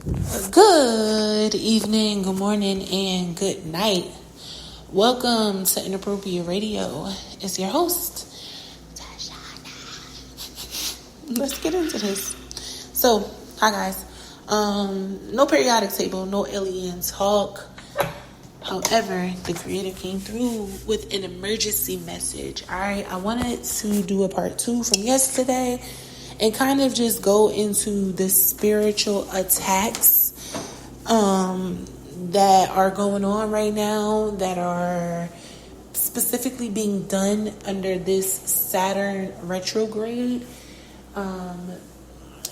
Good evening, good morning, and good night. Welcome to Inappropriate Radio. It's your host, Tashana. Let's get into this. So, hi guys. No periodic table, no alien talk. However, the creator came through with an emergency message. Alright, I wanted to do a part 2 from yesterday and kind of just go into the spiritual attacks that are going on right now, that are specifically being done under this Saturn retrograde.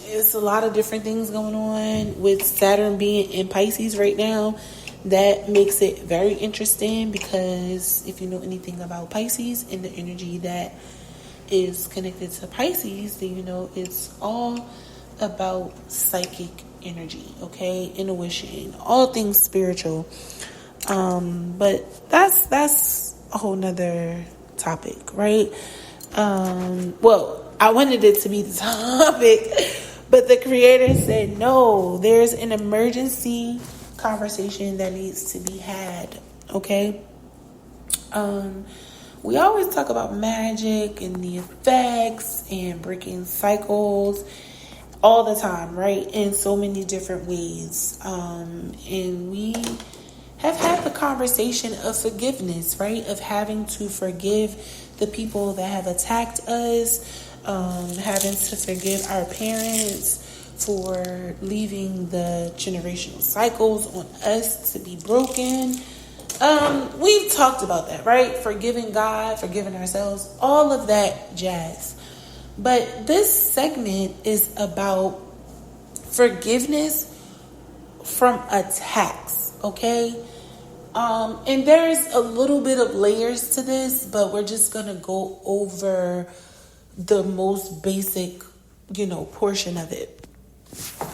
It's a lot of different things going on with Saturn being in Pisces right now. That makes it very interesting because if you know anything about Pisces and the energy that is connected to Pisces, then you know it's all about psychic energy, okay? Intuition, all things spiritual. But that's a whole nother topic, right? Well, I wanted it to be the topic, but the creator said no, there's an emergency conversation that needs to be had, okay? We always talk about magic and the effects and breaking cycles all the time, right? In so many different ways. And we have had the conversation of forgiveness, right? Of having to forgive the people that have attacked us, having to forgive our parents for leaving the generational cycles on us to be broken. We've talked about that, right? Forgiving God, forgiving ourselves, all of that jazz. But this segment is about forgiveness from attacks, okay? And there's a little bit of layers to this, but we're just going to go over the most basic, portion of it.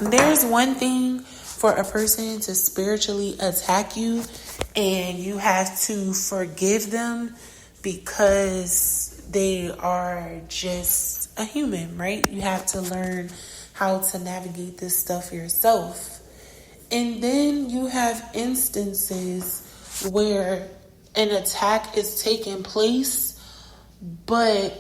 There's one thing for a person to spiritually attack you, and you have to forgive them because they are just a human, right? You have to learn how to navigate this stuff yourself. And then you have instances where an attack is taking place, but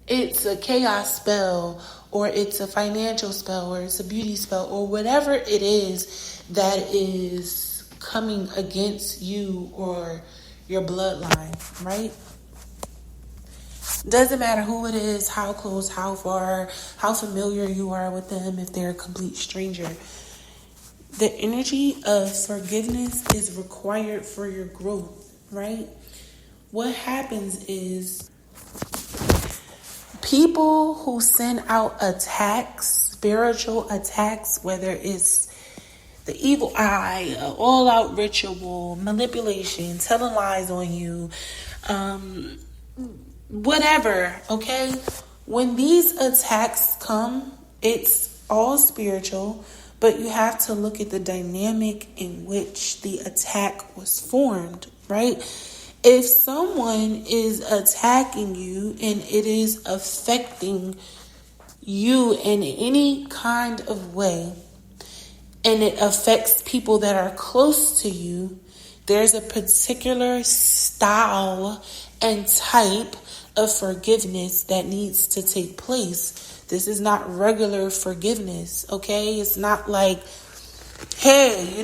it's a chaos spell, or it's a financial spell, or it's a beauty spell, or whatever it is that is coming against you or your bloodline, right? Doesn't matter who it is, how close, how far, how familiar you are with them, if they're a complete stranger. The energy of forgiveness is required for your growth, right? What happens is people who send out attacks, spiritual attacks, whether it's the evil eye, all-out ritual, manipulation, telling lies on you, whatever, okay? When these attacks come, it's all spiritual, but you have to look at the dynamic in which the attack was formed, right? If someone is attacking you and it is affecting you in any kind of way, and it affects people that are close to you, there's a particular style and type of forgiveness that needs to take place. This is not regular forgiveness, okay? It's not like, hey, you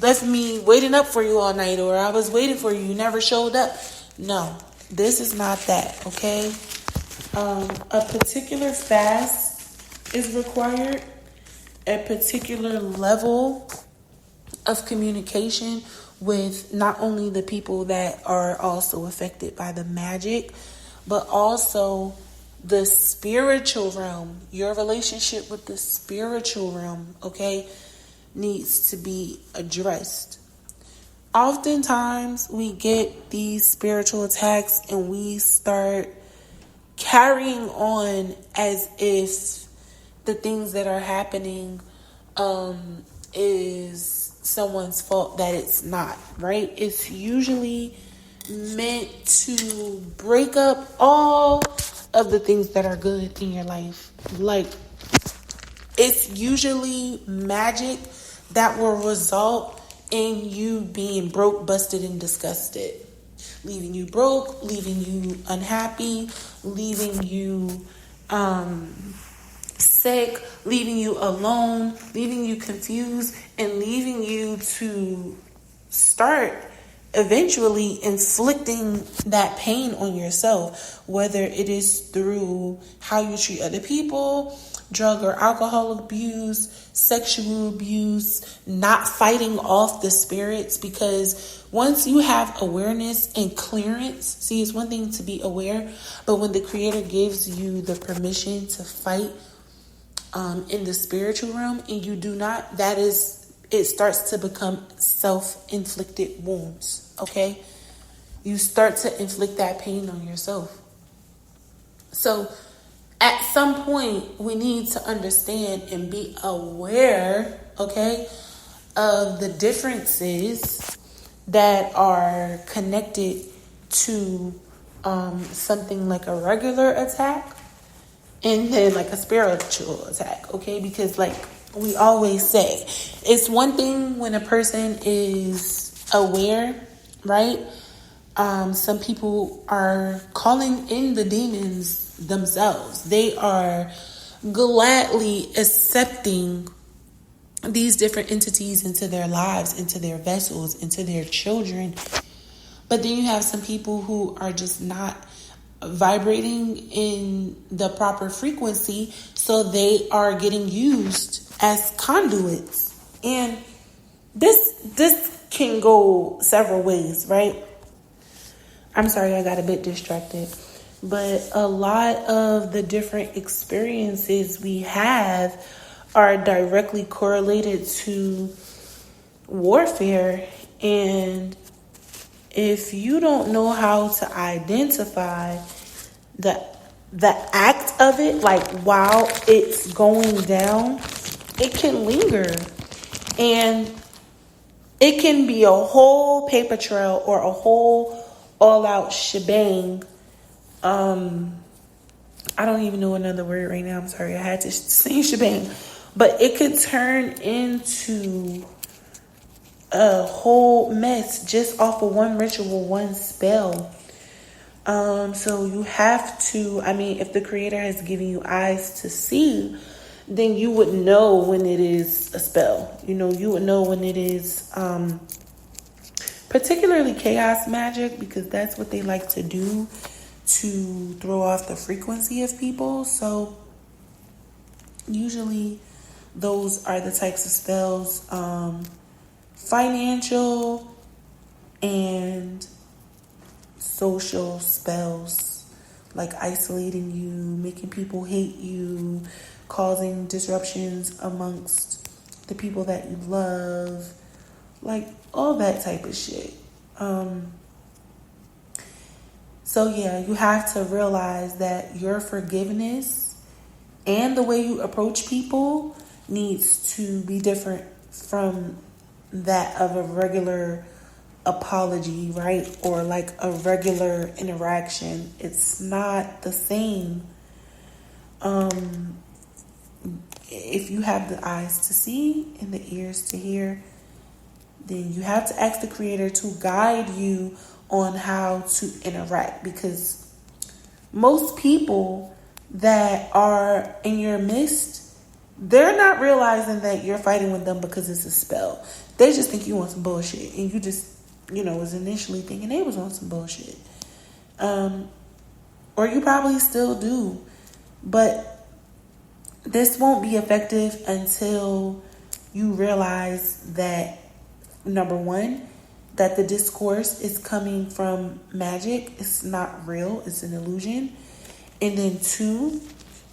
left me waiting up for you all night, or I was waiting for you, you never showed up. No, this is not that, okay? A particular fast is required, a particular level of communication with not only the people that are also affected by the magic, but also the spiritual realm. Your relationship with the spiritual realm, okay, needs to be addressed. Oftentimes we get these spiritual attacks and we start carrying on as if the things that are happening is someone's fault, that it's not, right? It's usually meant to break up all of the things that are good in your life. Like, it's usually magic that will result in you being broke, busted, and disgusted. Leaving you broke, leaving you unhappy, leaving you sick, leaving you alone, leaving you confused, and leaving you to start eventually inflicting that pain on yourself, whether it is through how you treat other people, drug or alcohol abuse, sexual abuse, not fighting off the spirits. Because once you have awareness and clearance, see, it's one thing to be aware, but when the Creator gives you the permission to fight in the spiritual realm and you do not, it starts to become self-inflicted wounds, okay? You start to inflict that pain on yourself. So at some point, we need to understand and be aware, okay, of the differences that are connected to something like a regular attack and then like a spiritual attack, okay? Because like we always say, it's one thing when a person is aware, right? Some people are calling in the demons themselves. They are gladly accepting these different entities into their lives, into their vessels, into their children. But then you have some people who are just not vibrating in the proper frequency, so they are getting used as conduits. And this can go several ways, right? I'm sorry, I got a bit distracted. But a lot of the different experiences we have are directly correlated to warfare. And if you don't know how to identify the act of it, like while it's going down, it can linger. And it can be a whole paper trail or a whole all-out shebang. I don't even know another word right now. I'm sorry. I had to say shebang. But it could turn into a whole mess just off of one ritual, one spell. So you have to, if the Creator has given you eyes to see, then you would know when it is a spell. You would know when it is particularly chaos magic, because that's what they like to do to throw off the frequency of people. So usually those are the types of spells, financial and social spells, like isolating you, making people hate you, causing disruptions amongst the people that you love, like all that type of shit. So yeah, you have to realize that your forgiveness and the way you approach people needs to be different from that of a regular apology, right? Or like a regular interaction. It's not the same. If you have the eyes to see and the ears to hear, then you have to ask the Creator to guide you on how to interact, because most people that are in your midst, they're not realizing that you're fighting with them because it's a spell. They just think you want some bullshit, and you just, was initially thinking they was on some bullshit. Or you probably still do. But this won't be effective until you realize that, number one, that the discourse is coming from magic. It's not real. It's an illusion. And then two,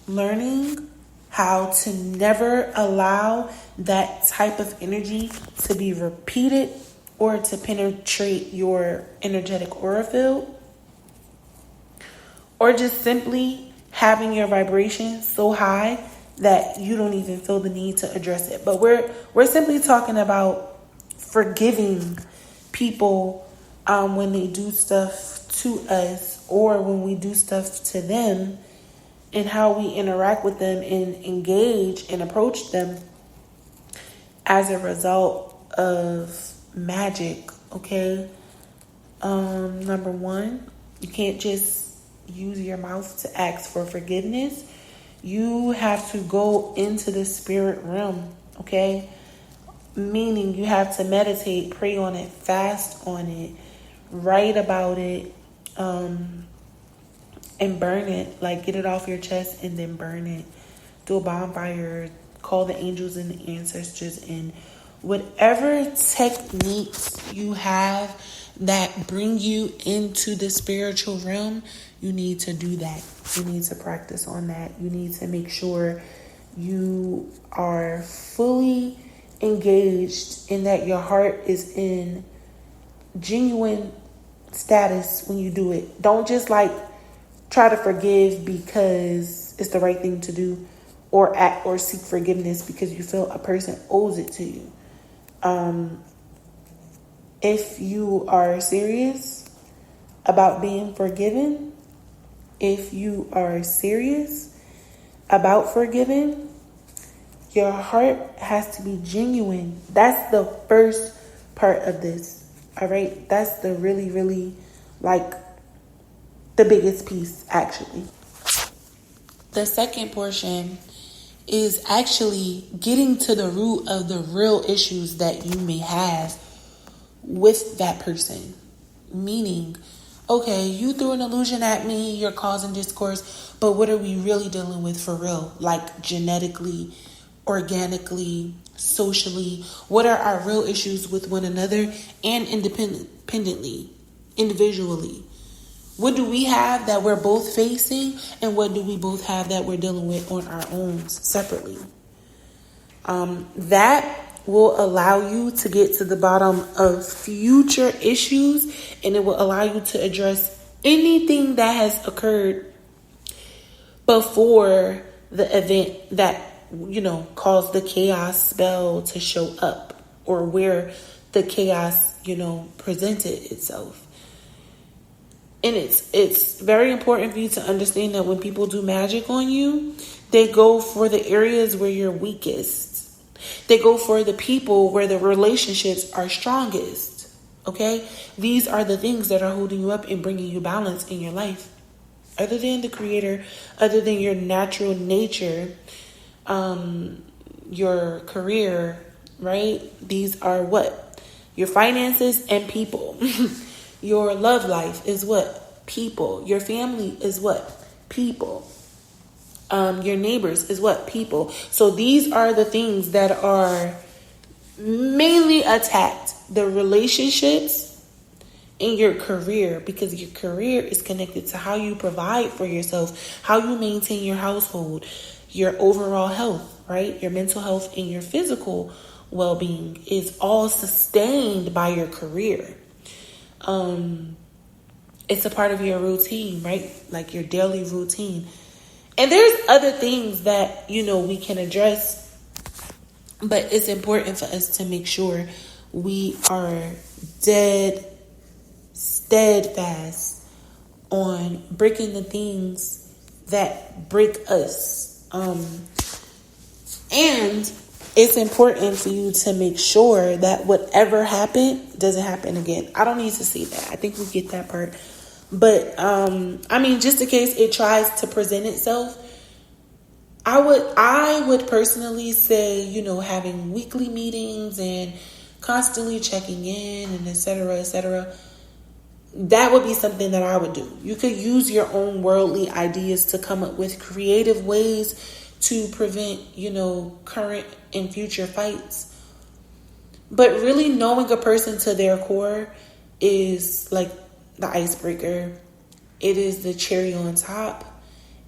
learning how to never allow that type of energy to be repeated or to penetrate your energetic aura field, or just simply having your vibration so high that you don't even feel the need to address it. But we're simply talking about forgiving people when they do stuff to us, or when we do stuff to them, in how we interact with them and engage and approach them as a result of magic, okay? Number one, you can't just use your mouth to ask for forgiveness. You have to go into the spirit realm, okay? Meaning you have to meditate, pray on it, fast on it, write about it, and burn it. Like, get it off your chest and then burn it. Do a bonfire, call the angels and the ancestors in. Whatever techniques you have that bring you into the spiritual realm, you need to do that. You need to practice on that. You need to make sure you are fully engaged and that your heart is in genuine status when you do it. Don't just like try to forgive because it's the right thing to do, or act or seek forgiveness because you feel a person owes it to you. If you are serious about being forgiven, if you are serious about forgiving, your heart has to be genuine. That's the first part of this. All right. That's the really, really like the biggest piece, actually. The second portion is actually getting to the root of the real issues that you may have with that person. Meaning, okay, you threw an illusion at me, you're causing discourse, but what are we really dealing with for real? Like genetically, organically, socially, what are our real issues with one another and independently, individually? What do we have that we're both facing, and what do we both have that we're dealing with on our own separately? That will allow you to get to the bottom of future issues, and it will allow you to address anything that has occurred before the event that, caused the chaos spell to show up, or where the chaos, presented itself. And it's very important for you to understand that when people do magic on you, they go for the areas where you're weakest. They go for the people where the relationships are strongest. Okay? These are the things that are holding you up and bringing you balance in your life. Other than the creator, other than your natural nature, your career, right? These are what? Your finances and people. Your love life is what? People. Your family is what? People. Your neighbors is what? People. So these are the things that are mainly attacked. The relationships and your career, because your career is connected to how you provide for yourself, how you maintain your household, your overall health, right? Your mental health and your physical well-being is all sustained by your career. It's a part of your routine, right? Like your daily routine. And there's other things that, we can address, but it's important for us to make sure we are dead steadfast on breaking the things that break us. And it's important for you to make sure that whatever happened doesn't happen again. I don't need to say that. I think we get that part. But, just in case it tries to present itself, I would personally say, having weekly meetings and constantly checking in and et cetera, that would be something that I would do. You could use your own worldly ideas to come up with creative ways to prevent, current and future fights. But really knowing a person to their core is like the icebreaker. It is the cherry on top.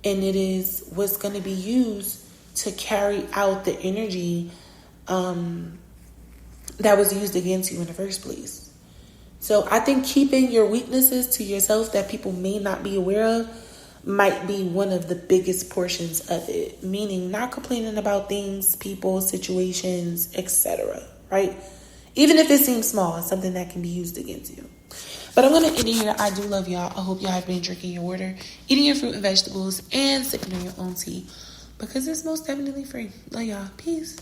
And it is what's going to be used to carry out the energy that was used against you in the first place. So I think keeping your weaknesses to yourself that people may not be aware of might be one of the biggest portions of it. Meaning not complaining about things, people, situations, etc. Right? Even if it seems small, it's something that can be used against you. But I'm going to end it here. I do love y'all. I hope y'all have been drinking your water, eating your fruit and vegetables, and sipping on your own tea, because it's most definitely free. Love y'all. Peace.